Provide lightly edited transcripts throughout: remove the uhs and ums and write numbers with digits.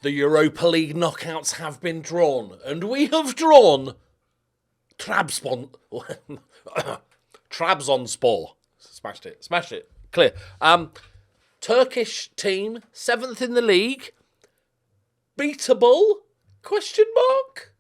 The Europa League knockouts have been drawn, and we have drawn Trabzonspor. Smashed it. Clear. Turkish team, 7th in the league. Beatable? Question mark?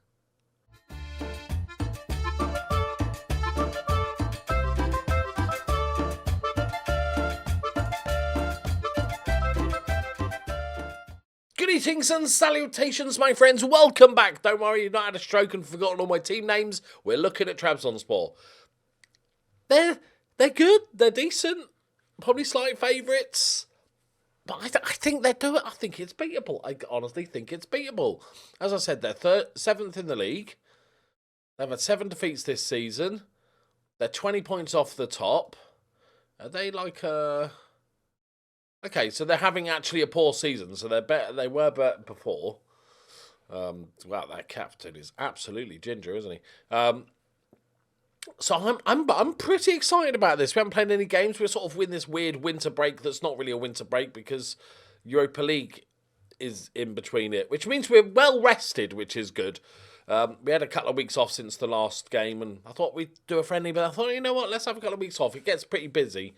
Greetings and salutations, my friends. Welcome back. Don't worry, you've not had a stroke and forgotten all my team names. We're looking at Trabzonspor. They're good. They're decent. Probably slight favourites. But I think they do it. I think it's beatable. I honestly think it's beatable. As I said, they're 7th in the league. They've had 7 defeats this season. They're 20 points off the top. Are they like a... Okay, so they're having actually a poor season. So they're better. They were better before. Wow, that captain is absolutely ginger, isn't he? So I'm pretty excited about this. We haven't played any games. We're sort of in this weird winter break that's not really a winter break because Europa League is in between it, which means we're well rested, which is good. We had a couple of weeks off since the last game, and I thought we'd do a friendly, but I thought, you know what, let's have a couple of weeks off. It gets pretty busy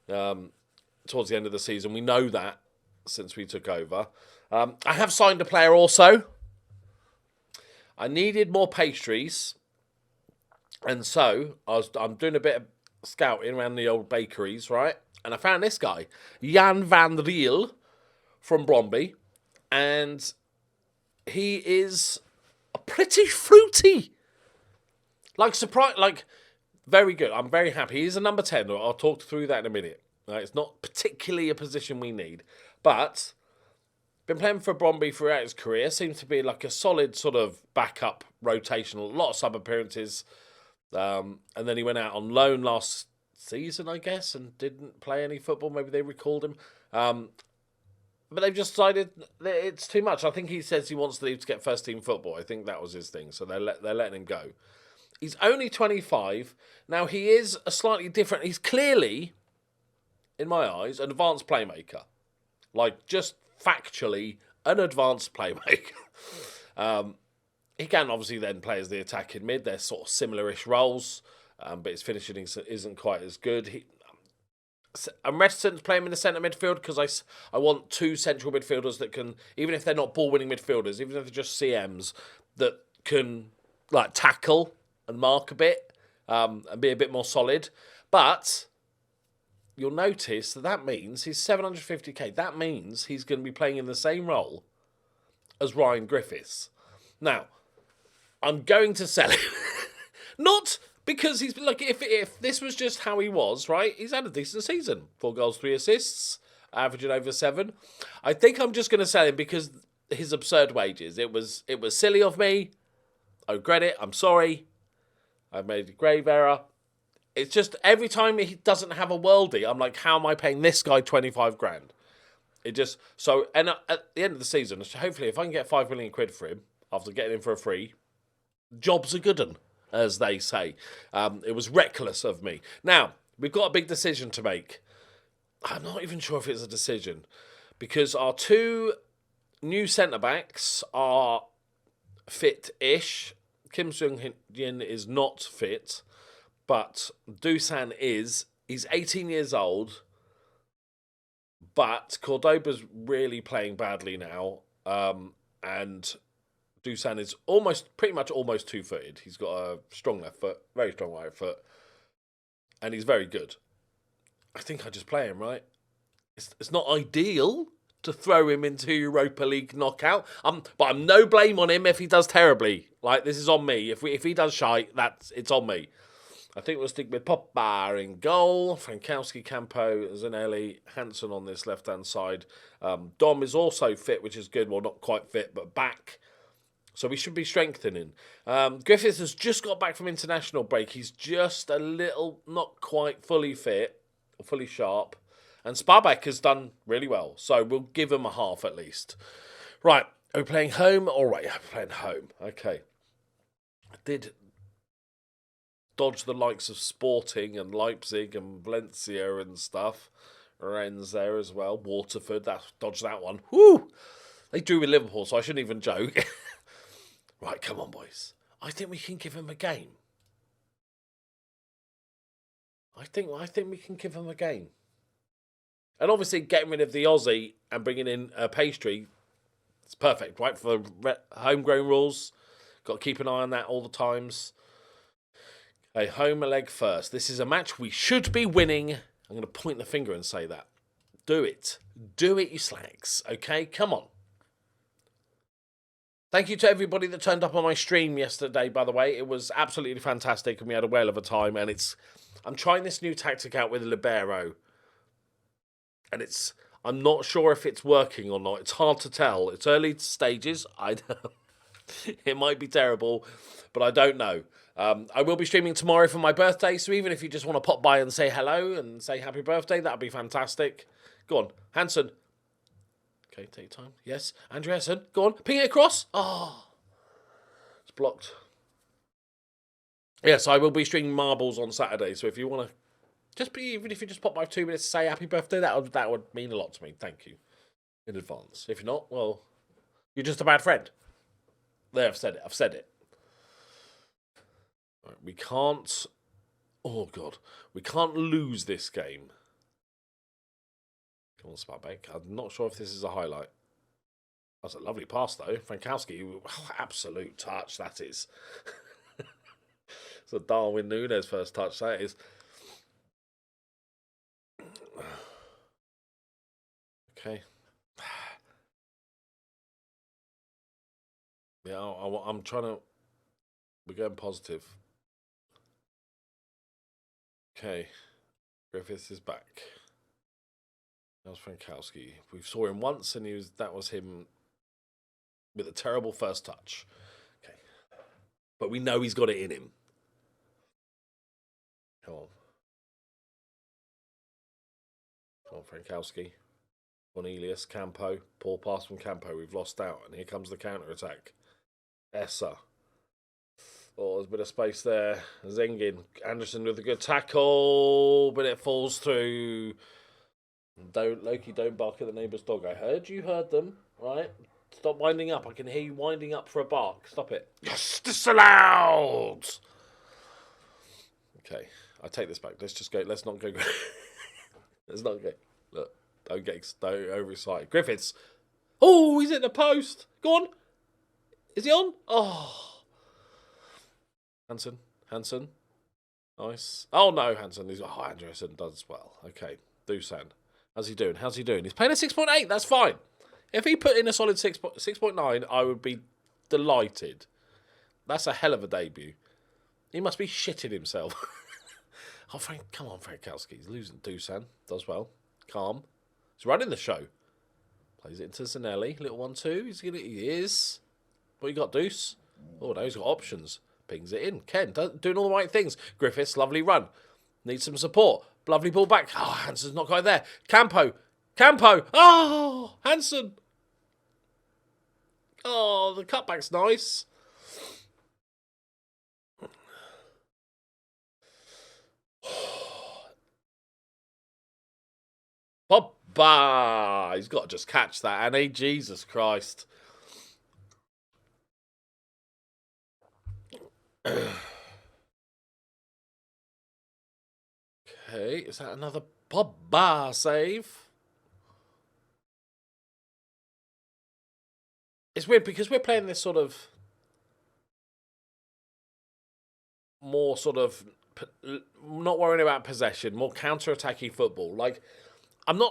towards the end of the season. We know that since we took over. I have signed a player also. I needed more pastries. And so, I'm doing a bit of scouting around the old bakeries, right? And I found this guy, Jan van Riel from Bromby. And he is pretty fruity. Very good. I'm very happy. He's a number 10. I'll talk through that in a minute. Right? It's not particularly a position we need. But, been playing for Bromby throughout his career. Seems to be like a solid sort of backup rotational. A lot of sub appearances. And then he went out on loan last season, I guess, and didn't play any football. Maybe they recalled him. But they've just decided that it's too much. I think he says he wants to leave to get first team football. I think that was his thing. So they're letting him go. He's only 25. Now, he is a slightly different... He's clearly, in my eyes, an advanced playmaker. Like, just factually, an advanced playmaker. He can obviously then play as the attacking mid. They're sort of similar-ish roles, but his finishing isn't quite as good. I'm reticent to play him in the centre midfield because I want 2 central midfielders that can, even if they're not ball-winning midfielders, even if they're just CMs, that can like tackle and mark a bit and be a bit more solid. But you'll notice that means he's 750k. That means he's going to be playing in the same role as Ryan Griffiths. Now, I'm going to sell him. Not because he's like, if this was just how he was, right? He's had a decent season. 4 goals, 3 assists, averaging over 7. I think I'm just going to sell him because his absurd wages. It was silly of me. I regret it. I'm sorry. I made a grave error. It's just every time he doesn't have a worldie, I'm like, how am I paying this guy 25 grand? It just, so, and at the end of the season, hopefully if I can get 5 million quid for him, after getting him for a free, job's a good 'un, as they say. It was reckless of me. Now, we've got a big decision to make. I'm not even sure if it's a decision, because our 2 new centre-backs are fit-ish. Kim Seung-Jin is not fit, but Dusan is. He's 18 years old, but Cordoba's really playing badly now, and Dusan is pretty much almost 2-footed. He's got a strong left foot, very strong right foot, and he's very good. I think I just play him, right? It's not ideal to throw him into Europa League knockout, but I'm no blame on him if he does terribly. Like, this is on me. If he does shite, it's on me. I think we'll stick with Popbar in goal, Frankowski, Campo, Zanelli, Hansen on this left-hand side. Dom is also fit, which is good. Well, not quite fit, but back. So we should be strengthening. Griffiths has just got back from international break. He's just a little, not quite fully fit, or fully sharp. And Sparbek has done really well. So we'll give him a half at least. Right, are we playing home? All right, I'm playing home. Okay. I did dodge the likes of Sporting and Leipzig and Valencia and stuff. Rennes there as well. Waterford, dodged that one. Woo! They drew with Liverpool, so I shouldn't even joke. Right, come on, boys. I think we can give them a game. I think we can give them a game. And obviously, getting rid of the Aussie and bringing in a pastry, it's perfect, right? For homegrown rules. Got to keep an eye on that all the times. Okay, home leg first. This is a match we should be winning. I'm going to point the finger and say that. Do it. Do it, you slags. Okay, come on. Thank you to everybody that turned up on my stream yesterday, by the way. It was absolutely fantastic and we had a whale of a time. And I'm trying this new tactic out with Libero. And I'm not sure if it's working or not. It's hard to tell. It's early stages. It might be terrible, but I don't know. I will be streaming tomorrow for my birthday, so even if you just want to pop by and say hello and say happy birthday, that would be fantastic. Go on, Hanson. Okay, take your time. Yes, Andreasen. Go on, ping it across. Oh, it's blocked. Yes, I will be streaming marbles on Saturday, so if you want to, even if you just pop by 2 minutes to say happy birthday, that would mean a lot to me. Thank you in advance. If you're not, well, you're just a bad friend. There, I've said it. Right, we can't... Oh, God. We can't lose this game. Come on, Smartbank. I'm not sure if this is a highlight. That's a lovely pass, though. Frankowski, absolute touch, that is. It's a Darwin Núñez first touch, that is. Okay. Yeah, I'm trying to... We're going positive. Okay. Griffiths is back. That was Frankowski. We saw him once and that was him with a terrible first touch. Okay. But we know he's got it in him. Come on. Come on, Frankowski. Cornelius, Campo. Poor pass from Campo. We've lost out. And here comes the counter-attack. Essa. Oh, there's a bit of space there. Zengin. Anderson with a good tackle. But it falls through. Loki, don't bark at the neighbour's dog. I heard you heard them, right? Stop winding up. I can hear you winding up for a bark. Stop it. Yes, disallowed. Okay, I take this back. Let's just go. Let's not go. Let's not go. Look, don't overexcited. Griffiths. Oh, he's in the post. Go on. Is he on? Oh. Hansen. Nice. Oh, no, Hansen. Andreasen does well. Okay. Dusan. How's he doing? He's playing a 6.8. That's fine. If he put in a solid 6.9, I would be delighted. That's a hell of a debut. He must be shitting himself. Oh, come on, Frankowski. He's losing. Dusan does well. Calm. He's running the show. Plays it into Zanelli. Little 1-2. He is. What you got, Deuce? Oh, no, he's got options. Pings it in. Ken, doing all the right things. Griffiths, lovely run. Needs some support. Lovely ball back. Oh, Hansen's not quite there. Campo. Oh, Hansen. Oh, the cutback's nice. Pogba. He's got to just catch that, Annie. Jesus Christ. Okay, is that another Pogba save? It's weird because we're playing this sort of more sort of not worrying about possession, more counter-attacking football. Like, I'm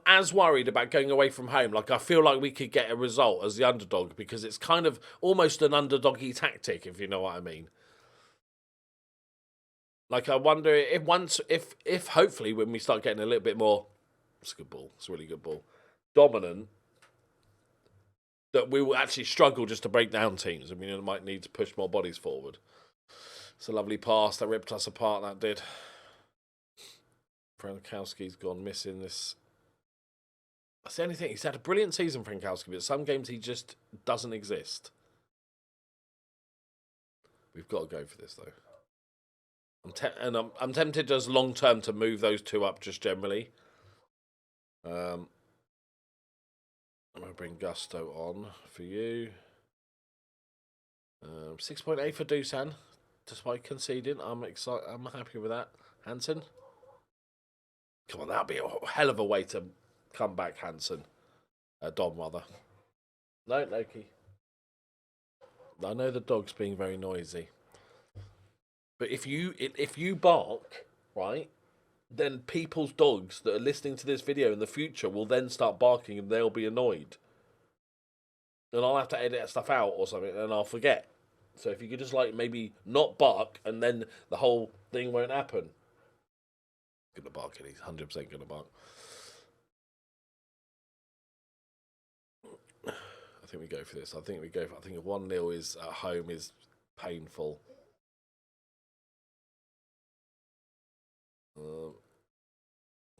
as worried about going away from home. Like, I feel like we could get a result as the underdog because it's kind of almost an underdoggy tactic, if you know what I mean. Like, I wonder if hopefully when we start getting a little bit more, it's a good ball, it's a really good ball, dominant, that we will actually struggle just to break down teams. I mean, it might need to push more bodies forward. It's a lovely pass that ripped us apart, that did. Frankowski's gone missing this. That's the only thing. He's had a brilliant season, Frankowski, but some games he just doesn't exist. We've got to go for this, though. I'm tempted as long term to move those two up just generally. I'm going to bring Gusto on for you. 6.8 for Dusan, despite conceding. I'm excited. I'm happy with that. Hansen. Come on, that'll be a hell of a way to come back, Hansen. Dom, rather. No, Loki. I know the dog's being very noisy. But if you bark, right, then people's dogs that are listening to this video in the future will then start barking and they'll be annoyed. And I'll have to edit stuff out or something and I'll forget. So if you could just like maybe not bark and then the whole thing won't happen. Gonna bark and he's 100% gonna bark. I think we go for this. I think a 1-0 is at home is painful.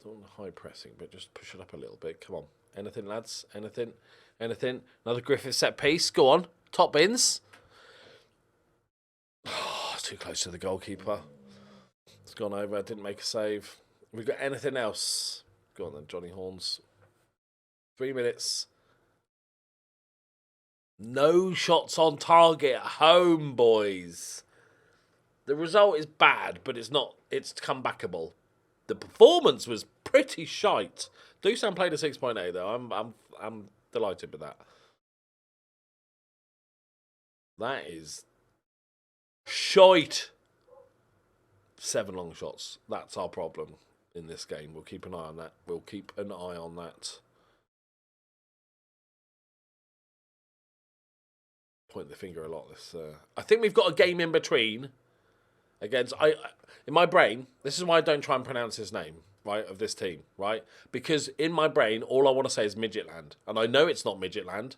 Don't want high pressing, but just push it up a little bit. Come on. Anything, lads? Anything? Anything? Another Griffith set piece. Go on. Top bins. Oh, too close to the goalkeeper. It's gone over. Didn't make a save. We've got anything else? Go on then, Johnny Horns. 3 minutes. No shots on target at home, boys. The result is bad, but it's not. It's comebackable. The performance was pretty shite. Dusan played a 6.8 though. I'm delighted with that. That is shite. 7 long shots. That's our problem in this game. We'll keep an eye on that. Point the finger a lot. This. I think we've got a game in between. Against, in my brain, this is why I don't try and pronounce his name, right, of this team, right? Because in my brain, all I want to say is Midgetland. And I know it's not Midgetland.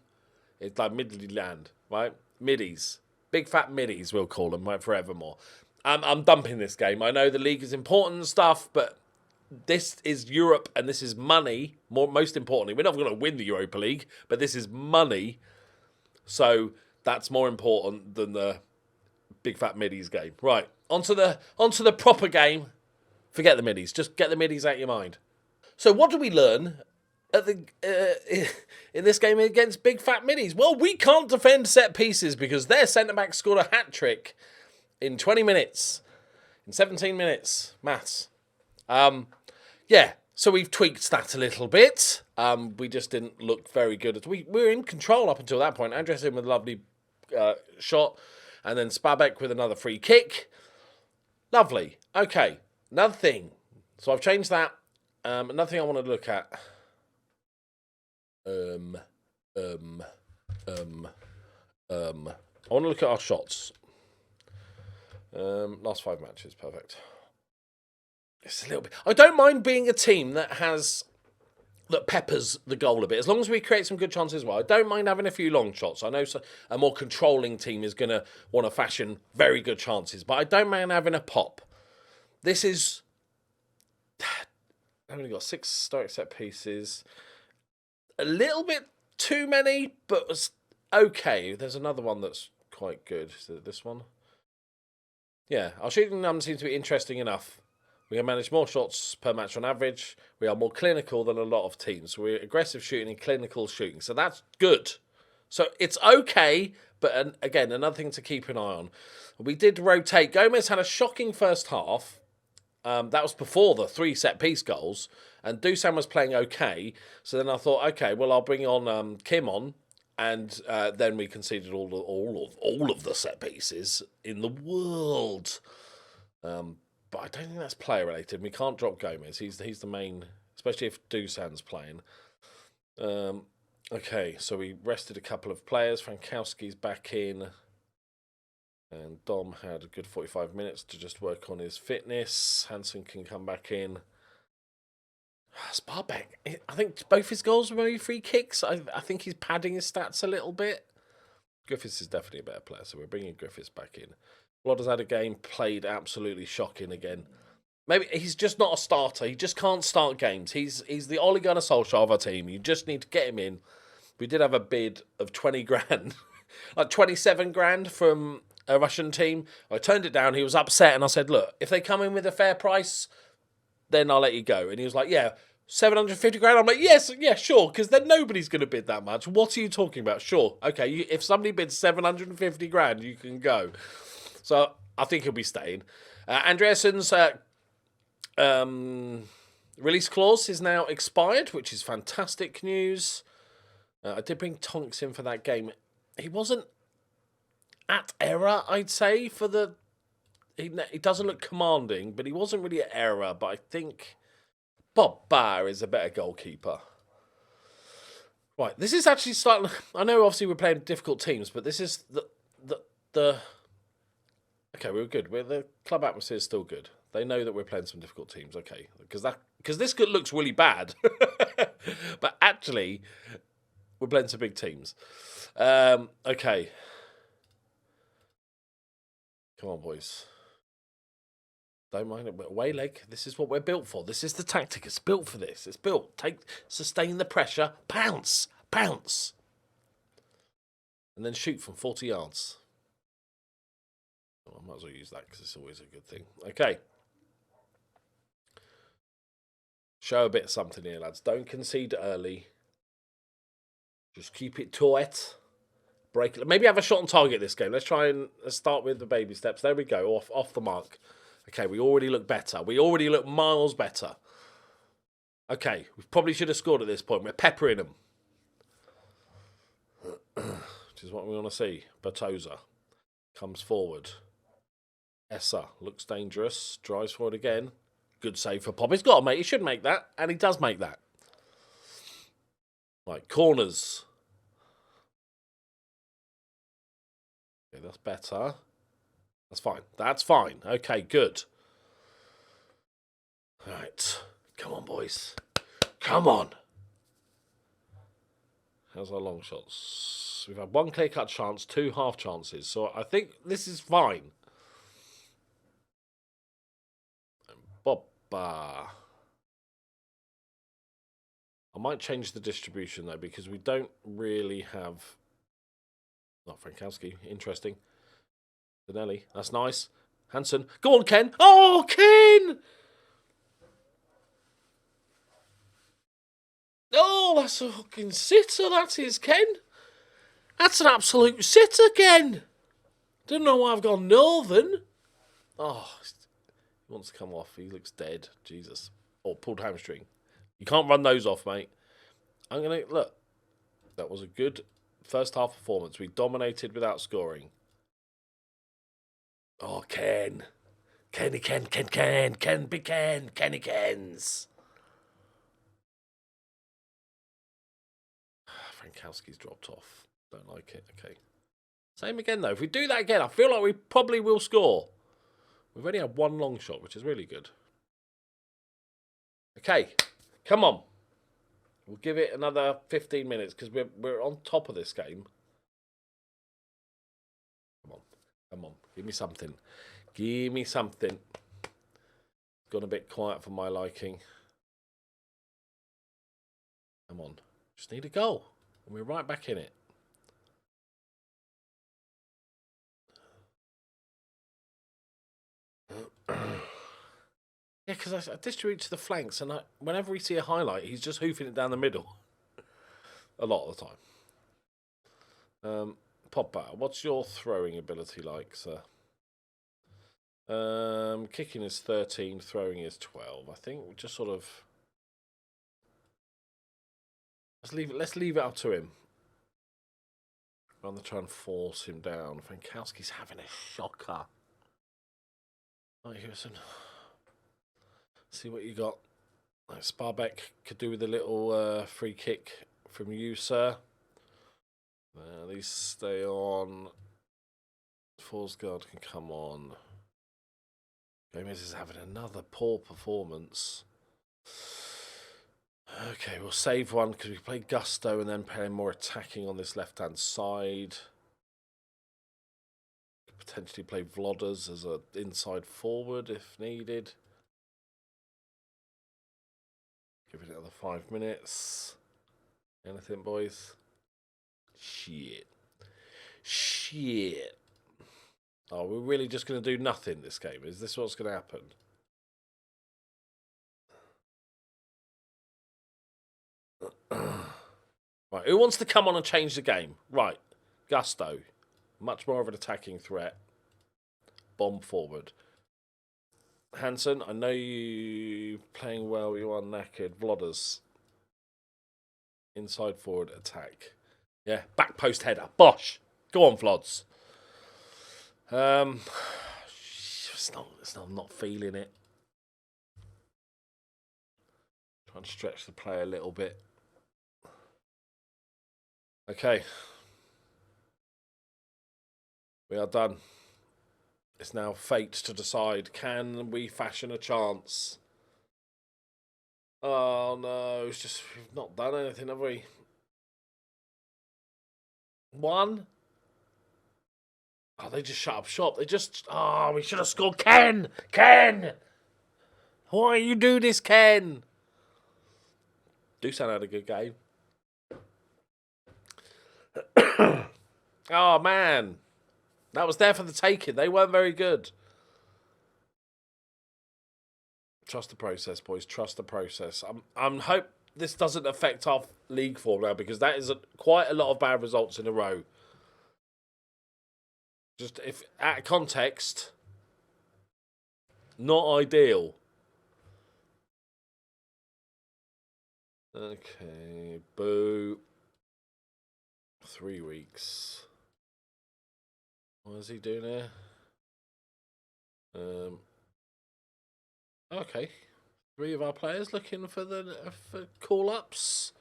It's like Midland, right? Middies. Big fat middies, we'll call them, right, forevermore. I'm dumping this game. I know the league is important and stuff, but this is Europe and this is money. Most importantly, we're not going to win the Europa League, but this is money. So that's more important than the big fat middies game. Right, onto the proper game. Forget the middies. Just get the middies out of your mind. So what do we learn at the in this game against big fat middies? Well, we can't defend set pieces because their centre-back scored a hat-trick in 20 minutes. In 17 minutes. Maths. Yeah, so we've tweaked that a little bit. We just didn't look very good. We were in control up until that point. Andres in with a lovely shot. And then Spabek with another free kick. Lovely. Okay, another thing. So I've changed that. Another thing I want to look at. I want to look at our shots. Last 5 matches, perfect. It's a little bit. I don't mind being a team that peppers the goal a bit, as long as we create some good chances as well. I don't mind having a few long shots. I know a more controlling team is going to want to fashion very good chances, but I don't mind having a pop. This is... I've only got 6 historic set pieces. A little bit too many, but was okay. There's another one that's quite good. Is it this one? Yeah, our shooting numbers seem to be interesting enough. We can manage more shots per match on average. We are more clinical than a lot of teams. We're aggressive shooting and clinical shooting. So that's good. So it's okay, but again, another thing to keep an eye on. We did rotate. Gomez had a shocking first half. That was before the 3 set-piece goals. And Dusan was playing okay. So then I thought, okay, well, I'll bring on Kim on. And then we conceded all of the set-pieces in the world. But I don't think that's player related. We can't drop Gomez. He's the main, especially if Dusan's playing. Okay, so we rested a couple of players. Frankowski's back in. And Dom had a good 45 minutes to just work on his fitness. Hansen can come back in. Sparbek, I think both his goals were maybe free kicks. I think he's padding his stats a little bit. Griffiths is definitely a better player, so we're bringing Griffiths back in. Blodders had a game, played absolutely shocking again. Maybe he's just not a starter. He just can't start games. He's the Ole Gunnar Solskjaer of our team. You just need to get him in. We did have a bid of 20 grand, like 27 grand from a Russian team. I turned it down. He was upset, and I said, look, if they come in with a fair price, then I'll let you go. And he was like, yeah, 750 grand. I'm like, yes, yeah, sure, because then nobody's going to bid that much. What are you talking about? Sure, okay, if somebody bids 750 grand, you can go. So I think he'll be staying. Andreassen's release clause is now expired, which is fantastic news. I did bring Tonks in for that game. He wasn't at error, I'd say, for the... He doesn't look commanding, but he wasn't really at error. But I think Bob Barr is a better goalkeeper. Right, this is actually starting... I know, obviously, we're playing difficult teams, but this is the... Okay, we're good. The club atmosphere is still good. They know that we're playing some difficult teams. Okay, because this looks really bad, but actually, we're playing some big teams. Okay, come on, boys. Don't mind it. Away leg. This is what we're built for. This is the tactic. It's built for this. It's built. Sustain the pressure. Pounce, pounce, and then shoot from 40 yards. Oh, I might as well use that because it's always a good thing. Okay. Show a bit of something here, lads. Don't concede early. Just keep it tight. Break it. Maybe have a shot on target this game. Let's start with the baby steps. There we go. Off the mark. Okay, we already look better. We already look miles better. Okay, we probably should have scored at this point. We're peppering them. Which is what we want to see. Bertoza comes forward. Essa looks dangerous. Drives forward again. Good save for Pop. He's got to make. He should make that. And he does make that. Right, corners. Okay, that's better. That's fine. That's fine. Okay, good. All right. Come on, boys. Come on. How's our long shots? We've had one clear-cut chance, 2 half chances. So I think this is fine. Bobba. I might change the distribution, though, because we don't really have... Not Frankowski. Interesting. Danelli. That's nice. Hansen. Go on, Ken. Oh, Ken! Oh, that's a fucking sitter. That is, Ken. That's an absolute sitter, Ken. Don't know why I've gone northern. Oh, he wants to come off. He looks dead. Jesus. Oh, pulled hamstring. You can't run those off, mate. I'm going to... Look. That was a good first half performance. We dominated without scoring. Oh, Ken. Kenny Ken. Kenny Kens. Frankowski's dropped off. Don't like it. Okay. Same again, though. If we do that again, I feel like we probably will score. We've only had one long shot, which is really good. Okay. Come on. We'll give it another 15 minutes because we're on top of this game. Come on. Come on. Give me something. Give me something. Gone a bit quiet for my liking. Come on. Just need a goal. And we're right back in it. Yeah, because I distribute to the flanks, and whenever we see a highlight, he's just hoofing it down the middle. A lot of the time. Popper, what's your throwing ability like, sir? Kicking is 13, throwing is 12. I think we just sort of... Let's leave it up to him. Rather than try and force him down. Frankowski's having a shocker. Right, Hewson. See what you got. Right, Sparbeck could do with a little free kick from you, sir. These stay on. Forsgaard can come on. Gomez is having another poor performance. Okay, we'll save one because we played Gusto and then play more attacking on this left-hand side. Potentially play Vlodders as an inside forward if needed. Give it another 5 minutes. Anything, boys? Shit. Oh, we're really just going to do nothing this game? Is this what's going to happen? Right, who wants to come on and change the game? Right, Gusto. Much more of an attacking threat. Bomb forward. Hansen, I know you playing well, you are knackered. Vlodders. Inside forward attack. Yeah, back post header. Bosh. Go on, Vlods. I'm not feeling it. Try and stretch the play a little bit. Okay. We are done. It's now fate to decide. Can we fashion a chance? Oh no, it's just we've not done anything, have we? One. Oh, they just shut up shop. They just. Oh, we should have scored. Ken! Ken! Why you do this, Ken? Dusan had a good game. Oh, man. That was there for the taking. They weren't very good. Trust the process, boys. Trust the process. I'm hope this doesn't affect our league form now, because that is quite a lot of bad results in a row. Just if out of context, not ideal. Okay, boo. 3 weeks. What is he doing here? Okay. 3 of our players looking for call-ups.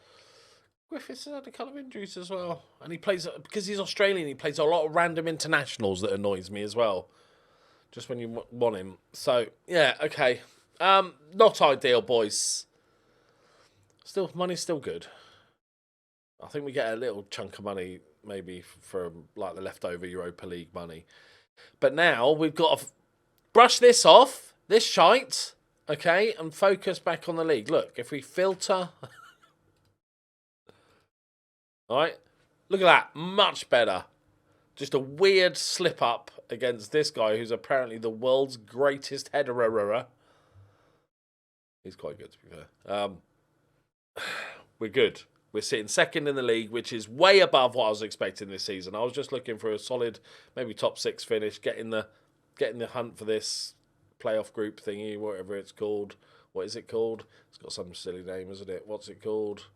Griffiths has had a couple of injuries as well. And he plays, because he's Australian, he plays a lot of random internationals that annoys me as well. Just when you want him. So, yeah, okay. Not ideal, boys. Money's still good. I think we get a little chunk of money, maybe from like the leftover Europa League money. But now we've got to brush this off, this shite, okay, and focus back on the league. Look, if we filter... All right, look at that, much better. Just a weird slip up against this guy who's apparently the world's greatest header. He's quite good, to be fair. We're good. We're sitting second in the league, which is way above what I was expecting this season. I was just looking for a solid, maybe top 6 finish, getting the hunt for this playoff group thingy, whatever it's called. What is it called? It's got some silly name, isn't it? What's it called?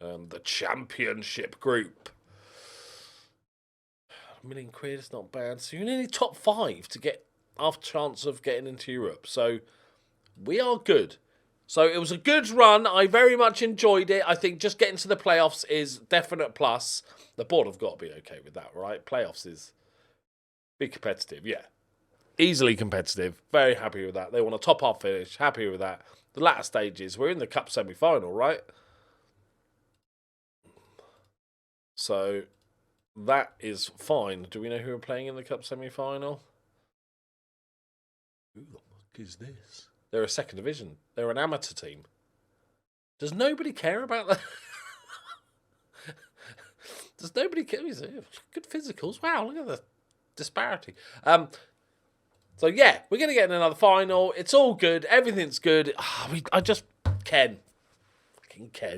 The Championship Group. £1 million, it's not bad. So you need top 5 to get our chance of getting into Europe. So we are good. So it was a good run. I very much enjoyed it. I think just getting to the playoffs is definite plus. The board have got to be okay with that, right? Playoffs is be competitive, yeah. Easily competitive. Very happy with that. They want a top half finish. Happy with that. The latter stages, we're in the cup semi-final, right? So that is fine. Do we know who we're playing in the cup semi-final? Who the fuck is this? They're a second division. They're an amateur team. Does nobody care about that? Does nobody care? Good physicals. Wow, look at the disparity. So yeah, we're going to get in another final. It's all good. Everything's good. Ken,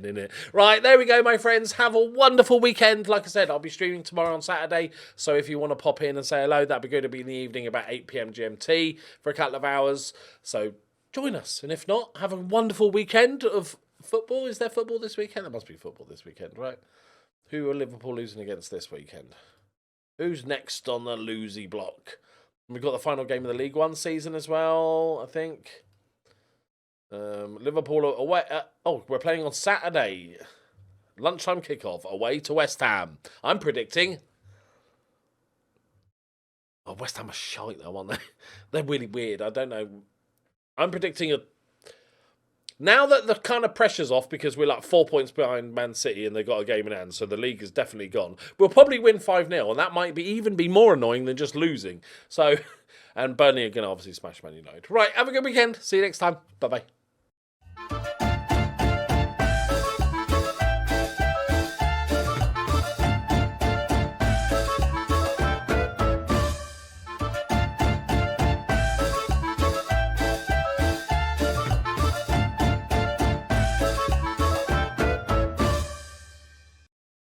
innit? Right, there we go, my friends. Have a wonderful weekend. Like I said, I'll be streaming tomorrow on Saturday. So if you want to pop in and say hello, that'd be good. It'll be in the evening about 8 PM GMT for a couple of hours. So join us. And if not, have a wonderful weekend of football. Is there football this weekend? There must be football this weekend, right? Who are Liverpool losing against this weekend? Who's next on the losey block? We've got the final game of the League One season as well, I think. Liverpool away. We're playing on Saturday. Lunchtime kickoff away to West Ham. I'm predicting. Oh, West Ham are shite though, aren't they? They're really weird. I don't know. I'm predicting now that the kind of pressure's off because we're like 4 points behind Man City and they've got a game in hand, so the league is definitely gone. We'll probably win 5-0, and that might even be more annoying than just losing. So, and Burnley are going to obviously smash Man United. Right, have a good weekend. See you next time. Bye-bye.